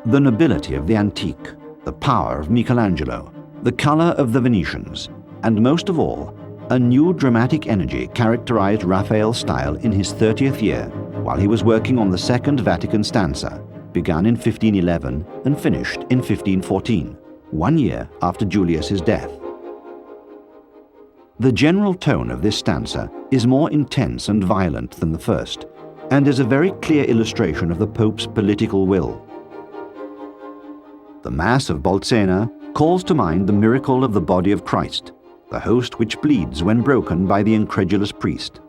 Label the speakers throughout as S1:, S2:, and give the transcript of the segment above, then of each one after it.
S1: The nobility of the antique, the power of Michelangelo, the color of the Venetians, and most of all, a new dramatic energy characterized Raphael's style in his 30th year while he was working on the Second Vatican stanza, begun in 1511 and finished in 1514, 1 year after Julius's death. The general tone of this stanza is more intense and violent than the first, and is a very clear illustration of the Pope's political will. The Mass of Bolsena calls to mind the miracle of the body of Christ, the host which bleeds when broken by the incredulous priest.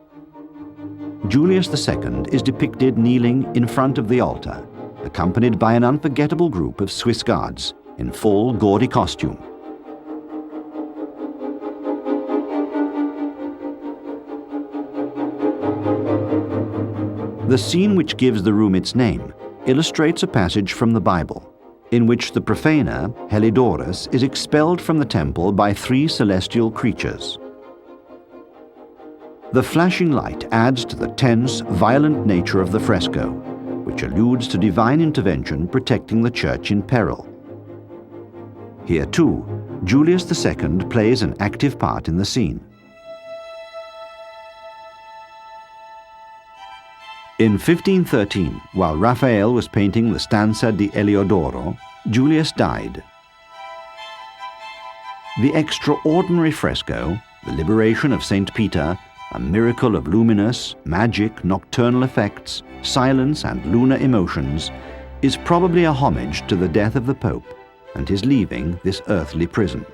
S1: Julius II is depicted kneeling in front of the altar, accompanied by an unforgettable group of Swiss guards in full gaudy costume. The scene which gives the room its name illustrates a passage from the Bible, in which the profaner, Helidorus, is expelled from the temple by 3 celestial creatures. The flashing light adds to the tense, violent nature of the fresco, which alludes to divine intervention protecting the church in peril. Here too, Julius II plays an active part in the scene. In 1513, while Raphael was painting the Stanza di Eliodoro, Julius died. The extraordinary fresco, the Liberation of St. Peter, a miracle of luminous, magic, nocturnal effects, silence and lunar emotions, is probably a homage to the death of the Pope and his leaving this earthly prison.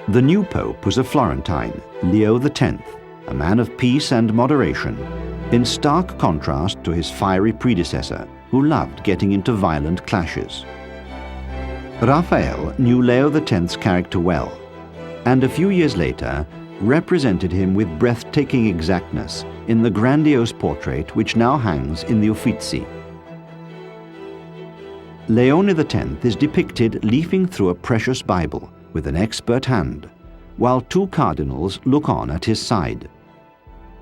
S1: The new Pope was a Florentine, Leo X, a man of peace and moderation, in stark contrast to his fiery predecessor, who loved getting into violent clashes. Raphael knew Leo X's character well, and a few years later represented him with breathtaking exactness in the grandiose portrait which now hangs in the Uffizi. Leone X is depicted leafing through a precious Bible with an expert hand, while 2 cardinals look on at his side.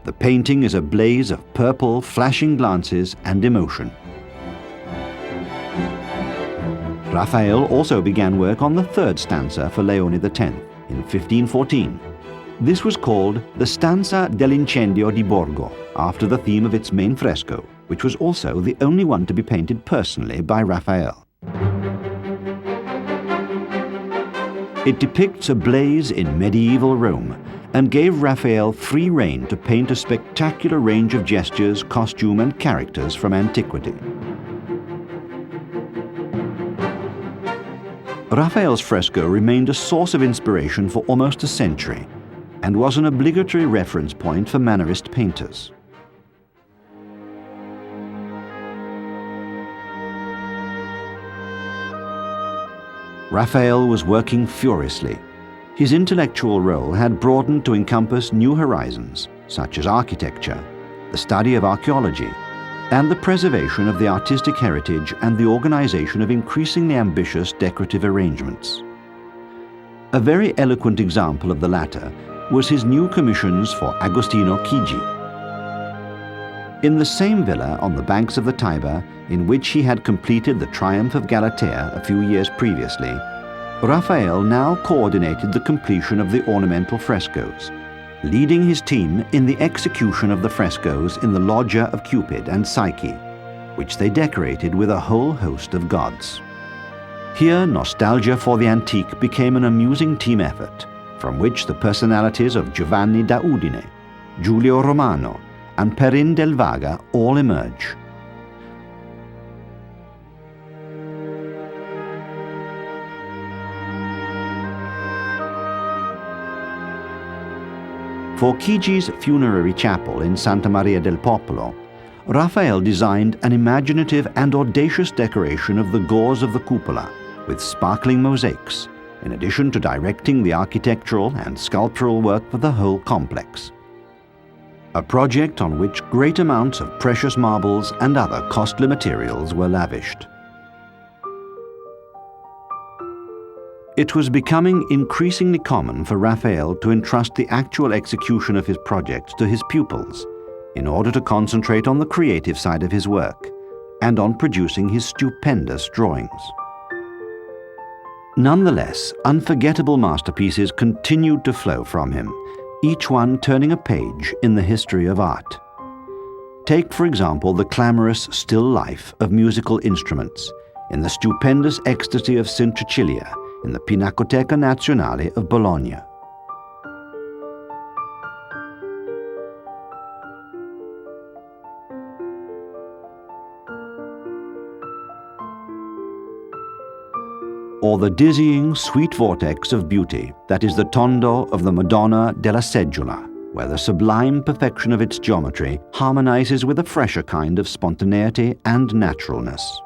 S1: The painting is a blaze of purple, flashing glances and emotion. Raphael also began work on the 3rd stanza for Leone X in 1514. This was called the Stanza dell'Incendio di Borgo, after the theme of its main fresco, which was also the only one to be painted personally by Raphael. It depicts a blaze in medieval Rome and gave Raphael free rein to paint a spectacular range of gestures, costume and characters from antiquity. Raphael's fresco remained a source of inspiration for almost a century and was an obligatory reference point for Mannerist painters. Raphael was working furiously. His intellectual role had broadened to encompass new horizons, such as architecture, the study of archaeology, and the preservation of the artistic heritage and the organization of increasingly ambitious decorative arrangements. A very eloquent example of the latter was his new commissions for Agostino Chigi. In the same villa on the banks of the Tiber, in which he had completed the Triumph of Galatea a few years previously, Raphael now coordinated the completion of the ornamental frescoes, leading his team in the execution of the frescoes in the Loggia of Cupid and Psyche, which they decorated with a whole host of gods. Here, nostalgia for the antique became an amusing team effort, from which the personalities of Giovanni da Udine, Giulio Romano, and Perrin del Vaga all emerge. For Chigi's funerary chapel in Santa Maria del Popolo, Raphael designed an imaginative and audacious decoration of the gauze of the cupola with sparkling mosaics, in addition to directing the architectural and sculptural work for the whole complex. A project on which great amounts of precious marbles and other costly materials were lavished. It was becoming increasingly common for Raphael to entrust the actual execution of his projects to his pupils, in order to concentrate on the creative side of his work and on producing his stupendous drawings. Nonetheless, unforgettable masterpieces continued to flow from him, each one turning a page in the history of art. Take, for example, the clamorous still life of musical instruments in the stupendous ecstasy of St. Cecilia in the Pinacoteca Nazionale of Bologna. Or the dizzying, sweet vortex of beauty that is the Tondo of the Madonna della Seggiola, where the sublime perfection of its geometry harmonizes with a fresher kind of spontaneity and naturalness.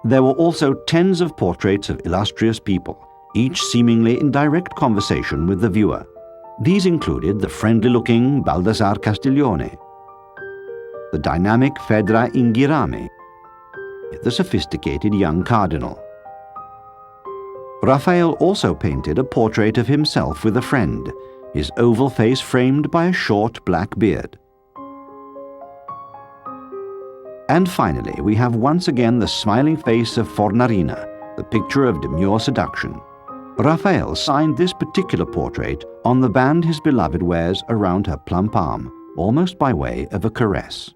S1: There were also tens of portraits of illustrious people, each seemingly in direct conversation with the viewer. These included the friendly-looking Baldassare Castiglione, the dynamic Fedra Inghirami, the sophisticated young cardinal. Raphael also painted a portrait of himself with a friend, his oval face framed by a short black beard. And finally, we have once again the smiling face of Fornarina, the picture of demure seduction. Raphael signed this particular portrait on the band his beloved wears around her plump arm, almost by way of a caress.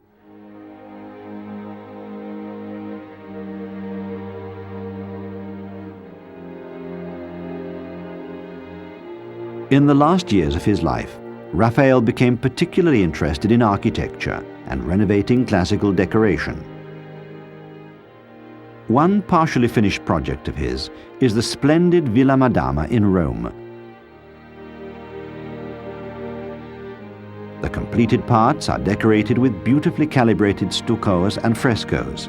S1: In the last years of his life, Raphael became particularly interested in architecture and renovating classical decoration. One partially finished project of his is the splendid Villa Madama in Rome. The completed parts are decorated with beautifully calibrated stuccos and frescoes,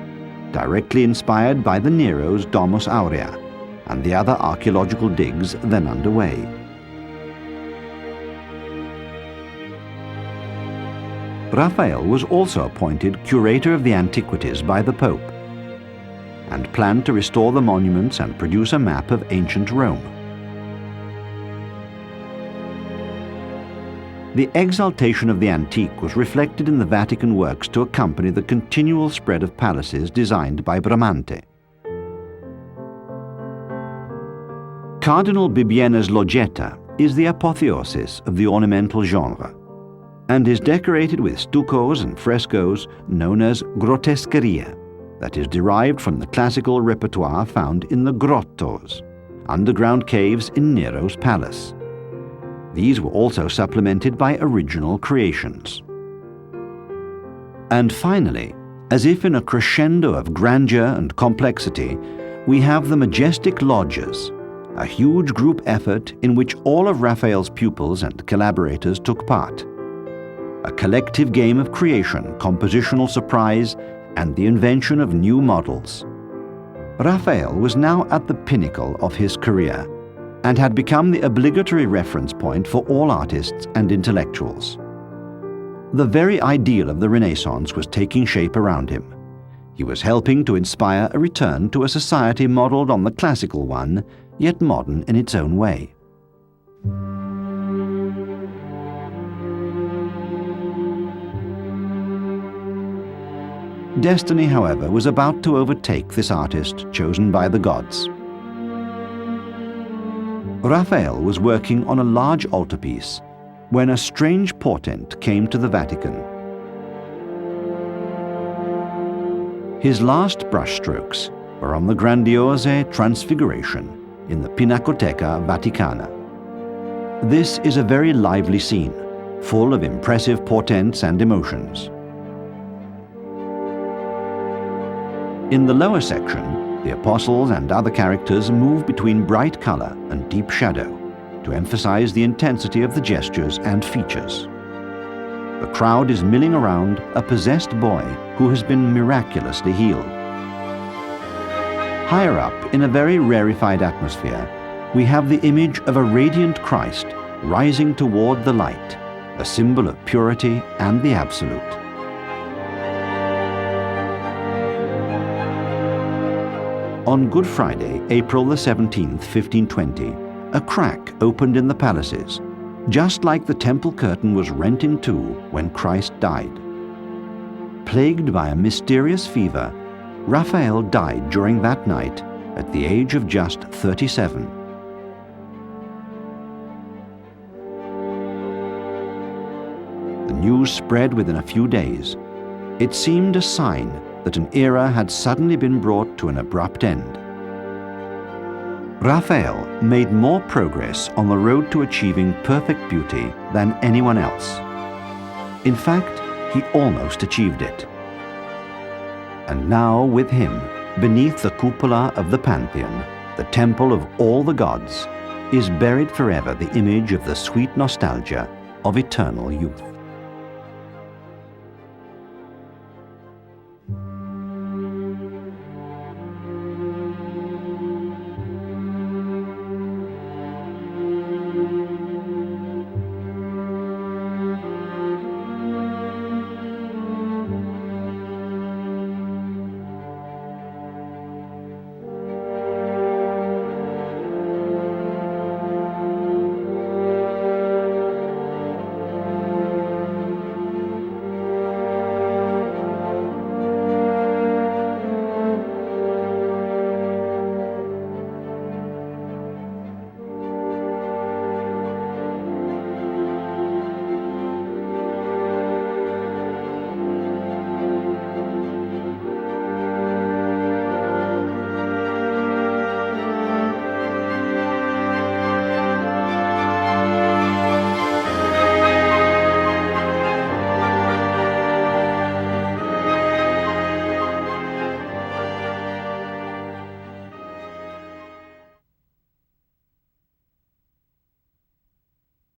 S1: directly inspired by the Nero's Domus Aurea and the other archaeological digs then underway. Raphael was also appointed curator of the antiquities by the Pope and planned to restore the monuments and produce a map of ancient Rome. The exaltation of the antique was reflected in the Vatican works to accompany the continual spread of palaces designed by Bramante. Cardinal Bibbiena's Loggia is the apotheosis of the ornamental genre, and is decorated with stuccos and frescoes known as grottesqueria, that is derived from the classical repertoire found in the grottos, underground caves in Nero's palace. These were also supplemented by original creations. And finally, as if in a crescendo of grandeur and complexity, we have the majestic loggias, a huge group effort in which all of Raphael's pupils and collaborators took part. A collective game of creation, compositional surprise, and the invention of new models. Raphael was now at the pinnacle of his career and had become the obligatory reference point for all artists and intellectuals. The very ideal of the Renaissance was taking shape around him. He was helping to inspire a return to a society modeled on the classical one, yet modern in its own way. Destiny, however, was about to overtake this artist chosen by the gods. Raphael was working on a large altarpiece when a strange portent came to the Vatican. His last brushstrokes were on the grandiose Transfiguration in the Pinacoteca Vaticana. This is a very lively scene, full of impressive portents and emotions. In the lower section, the apostles and other characters move between bright color and deep shadow to emphasize the intensity of the gestures and features. The crowd is milling around a possessed boy who has been miraculously healed. Higher up, in a very rarefied atmosphere, we have the image of a radiant Christ rising toward the light, a symbol of purity and the absolute. On Good Friday, April the 17th, 1520, a crack opened in the palaces, just like the temple curtain was rent in two when Christ died. Plagued by a mysterious fever, Raphael died during that night at the age of just 37. The news spread within a few days. It seemed a sign that an era had suddenly been brought to an abrupt end. Raphael made more progress on the road to achieving perfect beauty than anyone else. In fact, he almost achieved it. And now with him, beneath the cupola of the Pantheon, the temple of all the gods, is buried forever the image of the sweet nostalgia of eternal youth.